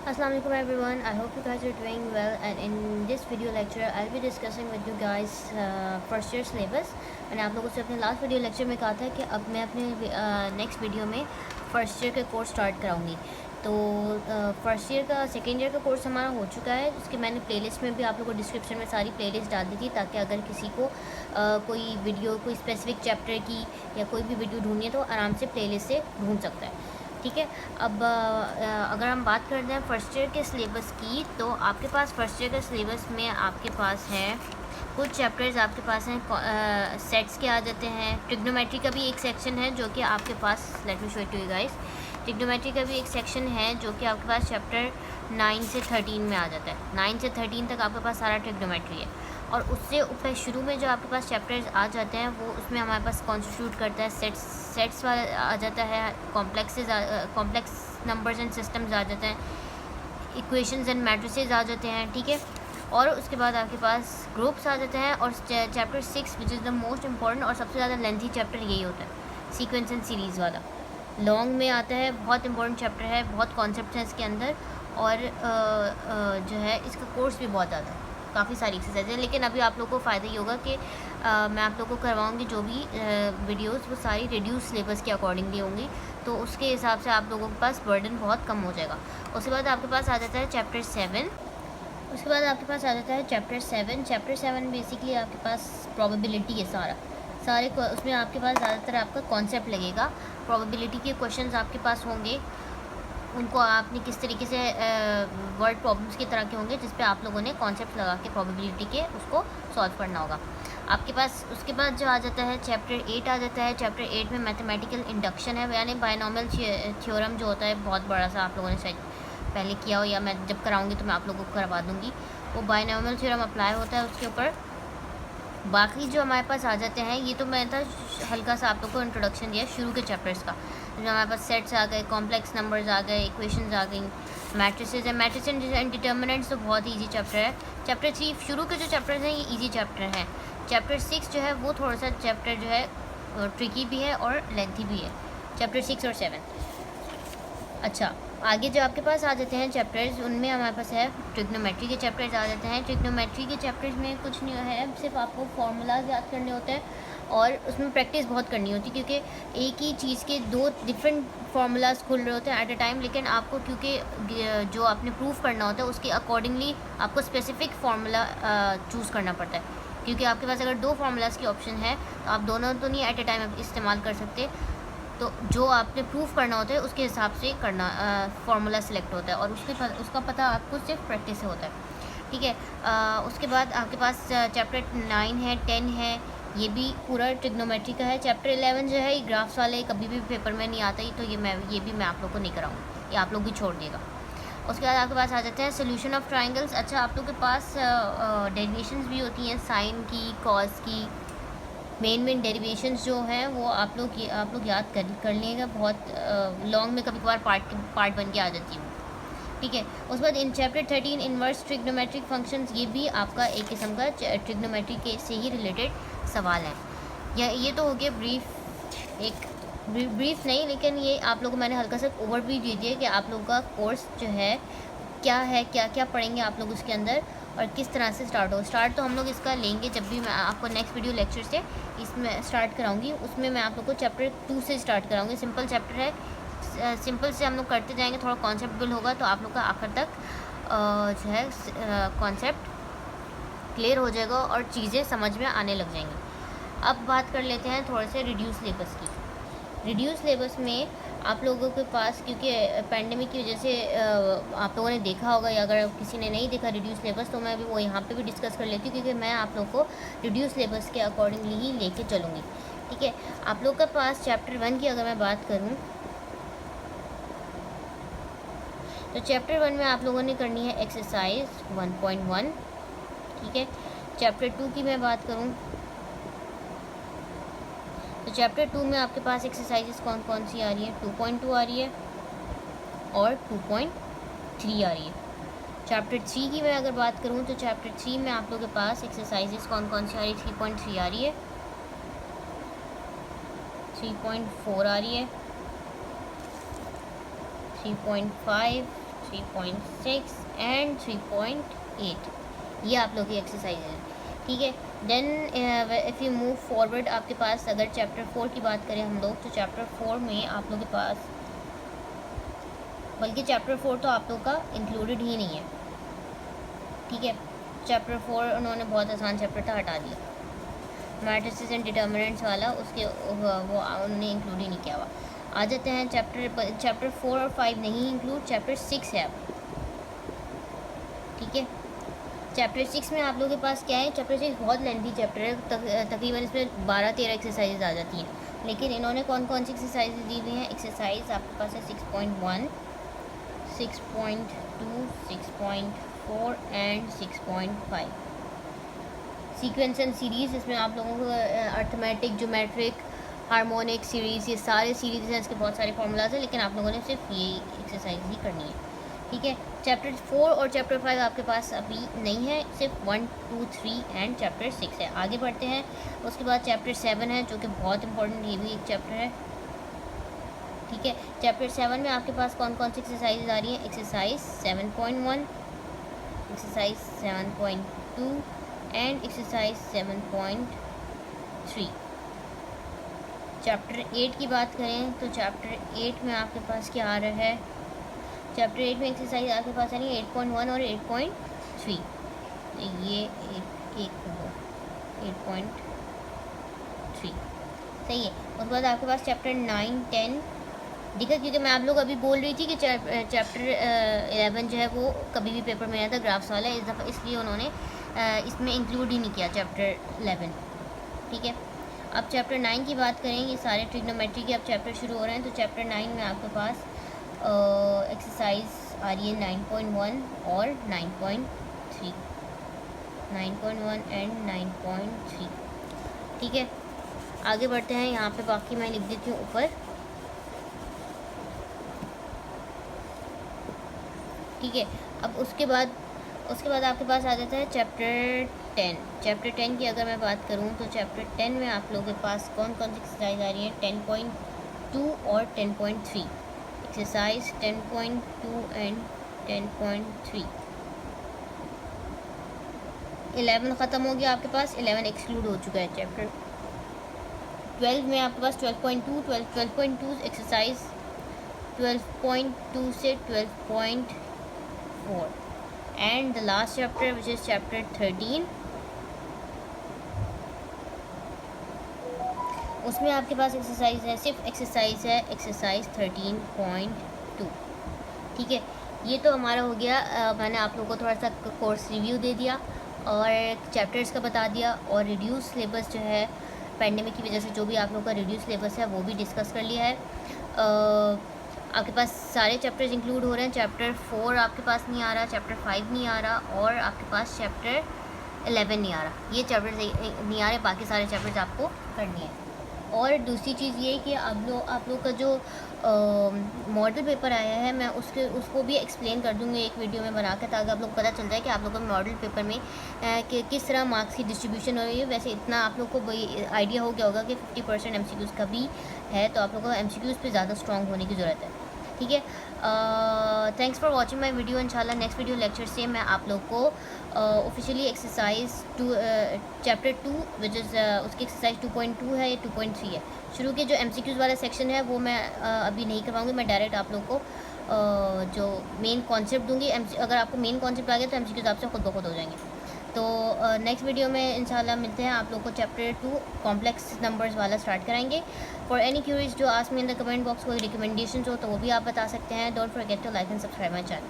Assalamualaikum everyone. I hope you guys are doing well, and in this video lecture I'll be discussing with you guys first year syllabus. मैंने आप लोगों से अपने last video lecture में कहा था कि अब मैं अपने नेक्स्ट वीडियो में फ़र्स्ट ईयर के कोर्स स्टार्ट कराऊंगी। तो फर्स्ट ईयर का सेकेंड ईयर का कोर्स हमारा हो चुका है। उसकी मैंने प्लेलिस्ट में भी आप लोगों को डिस्क्रिप्शन में सारी प्लेलिस्ट डाल दी थी, ताकि अगर किसी को कोई वीडियो कोई स्पेसिफिक चैप्टर की या कोई भी वीडियो ढूंढनी है तो आराम से प्लेलिस्ट से ढूंढ सकता है। ठीक है। अब अगर हम बात करते हैं फर्स्ट ईयर के सिलेबस की, तो आपके पास फर्स्ट ईयर के सिलेबस में आपके पास है कुछ चैप्टर्स आपके पास हैं सेट्स के आ जाते हैं। ट्रिग्नोमेट्री का भी एक सेक्शन है जो कि आपके पास, let me show it to you guys. Trigonometry का भी एक सेक्शन है जो कि आपके पास चैप्टर 9 से 13 में आ जाता है। 9 से 13 तक आपके पास सारा ट्रिग्नोमेट्री है। और उससे ऊपर शुरू में जो आपके पास चैप्टर्स आ जाते हैं वो उसमें हमारे पास कॉन्स्टिट्यूट करता है सेट्स वाला आ जाता है, कॉम्प्लेक्स नंबर्स एंड सिस्टम्स आ जाते हैं, इक्वेशंस एंड मैट्रिसेस आ जाते हैं। ठीक है। और उसके बाद आपके पास ग्रुप्स आ जाते हैं। और chapter 6 which is the most important और सबसे ज़्यादा लेंथी चैप्टर यही होता है, सीक्वेंस एंड सीरीज़ वाला। लॉन्ग में आता है, बहुत इंपॉर्टेंट चैप्टर है, बहुत कॉन्सेप्ट हैं इसके अंदर। और जो है इसका कोर्स भी बहुत ज़्यादा है, काफ़ी सारी एक्सरसाइज है। लेकिन अभी आप लोग को फ़ायदा ये होगा कि मैं आप लोग को करवाऊँगी जो भी वीडियोस वो सारी रिड्यूस सिलेबस के अकॉर्डिंगली होंगी, तो उसके हिसाब से आप लोगों के पास बर्डन बहुत कम हो जाएगा। उसके बाद आपके पास आ जाता है चैप्टर 7। उसके बाद आपके पास आ जाता है चैप्टर 7। चैप्टर 7 बेसिकली आपके पास प्रोबेबिलिटी है सारे उसमें आपके पास ज़्यादातर आपका कॉन्सेप्ट लगेगा। प्रोबेबिलिटी के क्वेश्चंस आपके पास होंगे, उनको आपने किस तरीके से वर्ड प्रॉब्लम्स की तरह के होंगे, जिस पे आप लोगों ने कॉन्सेप्ट लगा के प्रोबेबिलिटी के उसको सॉल्व करना होगा आपके पास। उसके बाद जो आ जाता है चैप्टर 8 आ जाता है। चैप्टर 8 में मैथमेटिकल इंडक्शन है, यानी बायनॉमियल थ्योरम जो होता है, बहुत बड़ा सा आप लोगों ने शायद पहले किया हो, या मैं जब कराऊंगी तो मैं आप लोगों को करवा दूँगी। वो बायनॉमियल थ्योरम अप्लाई होता है उसके ऊपर। बाकी जो हमारे पास आ जाते हैं, ये तो मैं था हल्का सा आप लोग को इंट्रोडक्शन दिया शुरू के चैप्टर्स का। जो हमारे पास सेट्स आ गए, कॉम्प्लेक्स नंबर्स आ गए, इक्वेशंस आ गई, मैट्रिसेस है। मैट्रिस एंड डिटर्मिनेंट्स तो बहुत ईजी चैप्टर है। चैप्टर 3 शुरू के जो चैप्टर्स हैं ये ईजी चैप्टर हैं। चैप्टर 6 जो है वो थोड़ा सा चैप्टर जो है ट्रिकी भी है और लेंथी भी है, चैप्टर 6 और 7। अच्छा, आगे जो आपके पास आ जाते हैं चैप्टर्स, उनमें हमारे पास है ट्रिग्नोमेट्री के चैप्टर्स आ जाते हैं। ट्रिग्नोमेट्री के चैप्टर्स में कुछ नहीं है, सिर्फ आपको फार्मूलाज याद करने होते हैं और उसमें प्रैक्टिस बहुत करनी होती है, क्योंकि एक ही चीज़ के दो डिफरेंट फार्मूलाज खुल रहे होते हैं एट अ टाइम। लेकिन आपको क्योंकि जो आपने प्रूफ करना होता है उसके अकॉर्डिंगली आपको स्पेसिफिक फार्मूला चूज़ करना पड़ता है, क्योंकि आपके पास अगर दो फार्मूलाज की ऑप्शन है तो आप दोनों तो नहीं एट अ टाइम इस्तेमाल कर सकते। तो जो आपने प्रूफ करना होता है उसके हिसाब से करना फार्मूला सेलेक्ट होता है, और उसका पता आपको सिर्फ प्रैक्टिस से होता है। ठीक है। उसके बाद आपके पास चैप्टर 9 है, 10 है, ये भी पूरा ट्रिग्नोमेट्री का है। चैप्टर 11 जो है ये ग्राफ्स वाले कभी भी पेपर में नहीं आता ही, तो ये भी मैं आप लोग को नहीं कराऊँगी, ये आप लोग भी छोड़ देगा। उसके बाद आपके पास आ जाते हैं सोल्यूशन ऑफ ट्राइंगल्स। अच्छा, आप लोग के पास डेरिवेशंस भी होती हैं, साइन की, कॉस की, मेन डेरिवेशंस जो हैं वो आप लोग याद कर लेंगे। बहुत लॉन्ग में कभी कभार पार्ट बन के आ जाती है। ठीक है। उसके बाद in chapter 13 inverse trigonometric functions, ये भी आपका एक किस्म का ट्रिग्नोमेट्री के से ही रिलेटेड सवाल है। ये तो हो गया ब्रीफ नहीं, लेकिन ये आप लोगों को मैंने हल्का सा ओवरव्यू दे दिया कि आप लोगों का कोर्स जो है क्या क्या पढ़ेंगे आप लोग उसके अंदर, और किस तरह से स्टार्ट तो हम लोग इसका लेंगे जब भी मैं आपको नेक्स्ट वीडियो लेक्चर से इसमें स्टार्ट कराऊंगी। उसमें मैं आप लोग को चैप्टर 2 से स्टार्ट कराऊंगी। सिंपल चैप्टर है, सिंपल से हम लोग करते जाएंगे, थोड़ा कॉन्सेप्ट बिल्ड होगा तो आप लोग का आखिर तक जो है कॉन्सेप्ट क्लियर हो जाएगा और चीज़ें समझ में आने लग जाएंगी। अब बात कर लेते हैं थोड़े से रिड्यूस सिलेबस की। रिड्यूस सिलेबस में आप लोगों के पास, क्योंकि पैंडेमिक की वजह से आप लोगों ने देखा होगा, या अगर किसी ने नहीं देखा रिड्यूस सिलेबस, तो मैं भी वो यहाँ पे भी डिस्कस कर लेती हूँ, क्योंकि मैं आप लोगों को रिड्यूस सिलेबस के अकॉर्डिंगली ही लेके चलूँगी। ठीक है। आप लोग के पास चैप्टर 1 की अगर मैं बात करूँ, तो चैप्टर 1 में आप लोगों ने करनी है एक्सरसाइज 1.1। ठीक है। चैप्टर 2 की मैं बात करूँ, तो चैप्टर 2 में आपके पास एक्सरसाइजेस कौन कौन सी आ रही है, 2.2 आ रही है और 2.3 आ रही है। चैप्टर 3 की मैं अगर बात करूँ, तो चैप्टर 3 में आप लोगों के पास एक्सरसाइजेस कौन कौन सी आ रही है, 3.3 आ रही है, 3.4 आ रही है, 3.5, 3.6 एंड 3.8। ये आप लोग की एक्सरसाइज है, ठीक है। Then if you move forward, आपके पास अगर चैप्टर 4 की बात करें हम लोग, तो चैप्टर 4 में आप लोग के पास, बल्कि चैप्टर 4 तो आप लोग का इंक्लूडेड ही नहीं है, ठीक है। चैप्टर 4 उन्होंने बहुत आसान चैप्टर था, हटा दिया। मैट्रिसेस एंड डिटर्मिनेंट्स वाला वो उन्होंने इंक्लूड ही नहीं किया हुआ। आ जाते हैं चैप्टर 4 और 5 नहीं इंक्लूड, चैप्टर 6 है अब, ठीक है। चैप्टर 6 में आप लोगों के पास क्या है, चैप्टर 6 बहुत लेंथी चैप्टर है, तकरीबन इसमें 12-13 एक्सरसाइज आ जाती हैं, लेकिन इन्होंने कौन कौन सी एक्सरसाइज दी हुई हैं। एक्सरसाइज आपके पास है 6.1, 6.2, 6.4 एंड 6.5। सीक्वेंस एंड सीरीज़, इसमें आप लोगों को अर्थमेटिक, ज्योमेट्रिक, हार्मोनिक सीरीज़, ये सारे सीरीज़ हैं, इसके बहुत सारे फार्मूलाज हैं, लेकिन आप लोगों ने सिर्फ ये एक्सरसाइज ही करनी है, ठीक है। चैप्टर 4 और चैप्टर 5 आपके पास अभी नहीं है, सिर्फ 1, 2, 3 एंड चैप्टर 6 है। आगे बढ़ते हैं, उसके बाद चैप्टर 7 है, जो कि बहुत इंपॉर्टेंट, ये भी एक चैप्टर है, ठीक है। चैप्टर 7 में आपके पास कौन कौन सी एक्सरसाइज आ रही हैं। Exercise 7.1, exercise 7.2 and exercise 7.3। Chapter 8 की बात करें तो चैप्टर 8 में आपके पास क्या आ रहा है। चैप्टर 8 में एक्सरसाइज आपके पास आ रही है 8.1 और 8.3। ये एक 8.3 सही है। उसके बाद आपके पास चैप्टर 9, 10 देखा, क्योंकि मैं आप लोग अभी बोल रही थी कि चैप्टर 11 जो है वो कभी भी पेपर में आया था ग्राफ्स वाला, इस दफ़ा इसलिए उन्होंने इसमें इंक्लूड ही नहीं किया चैप्टर 11, ठीक है। अब चैप्टर 9 की बात करें, ये सारे ट्रिग्नोमेट्री के अब चैप्टर शुरू हो रहे हैं, तो चैप्टर 9 में आपके पास एक्सरसाइज आ रही है 9.1 और 9.3, 9.1 एंड 9.3, ठीक है। आगे बढ़ते हैं, यहाँ पे बाकी मैं लिख देती हूँ ऊपर, ठीक है। अब उसके बाद आपके पास आ जाता है चैप्टर 10। चैप्टर 10 की अगर मैं बात करूं तो चैप्टर 10 में आप लोगों के पास कौन कौन सी एक्सरसाइज आ रही है। 10.2 और 10.3, एक्सरसाइज 10.2 एंड 10.3। 11 ख़त्म हो गया आपके पास, 11 एक्सक्लूड हो चुका है। चैप्टर 12 में आपके पास 12.2 एक्सरसाइज 12.2 से 12.4 and the last chapter which is chapter 13, उसमें आपके पास एक्सरसाइज है, सिर्फ एक्सरसाइज है, एक्सरसाइज 13.2, ठीक है। ये तो हमारा हो गया, मैंने आप लोगों को थोड़ा सा कोर्स रिव्यू दे दिया और चैप्टर्स का बता दिया, और रिड्यूस सिलेबस जो है पेंडेमिक की वजह से जो भी आप लोगों का रिड्यूस सिलेबस है वो भी डिस्कस कर लिया है। आपके पास सारे चैप्टर्स इंक्लूड हो रहे हैं। चैप्टर 4 आपके पास नहीं आ रहा, चैप्टर 5 नहीं आ रहा, और आपके पास चैप्टर 11 नहीं आ रहा। ये चैप्टर्स नहीं आ रहे, बाकी सारे चैप्टर्स आपको करनी है। और दूसरी चीज़ ये कि आप लोग का जो मॉडल पेपर आया है, मैं उसको भी एक्सप्लेन कर दूँगी एक वीडियो में बना कर, ताकि आप लोग पता चल जाए कि आप लोग को मॉडल पेपर में कि किस तरह मार्क्स की डिस्ट्रीब्यूशन हो रही है। वैसे इतना आप लोग को आइडिया हो गया होगा कि 50% MCQs का भी है, तो आप लोग को MCQs पे ज़्यादा स्ट्रॉन्ग होने की ज़रूरत है, ठीक है। Thanks for watching my video. इंशाल्लाह नेक्स्ट वीडियो लेक्चर से मैं आप लोग को officially exercise 2 chapter 2 which is उसकी एक्सरसाइज 2.2 है या 2.3 है। शुरू के जो MCQs वाला सेक्शन है वो मैं अभी नहीं करवाऊँगी, मैं डायरेक्ट आप लोग को जो मेन कॉन्सेप्ट दूँगी। अगर आपको मेन कॉन्सेप्ट आ गया तो MCQs आपसे खुद ब खुद हो जाएंगे। तो नेक्स्ट वीडियो में इंशाल्लाह मिलते हैं, आप लोग को चैप्टर 2 कॉम्प्लेक्स नंबर्स वाला स्टार्ट कराएंगे। फॉर एनी क्यूरीज जो ask me in the comment box, कोई रिकमेंडेशन हो तो वो भी आप बता सकते हैं। Don't forget to like and subscribe my channel.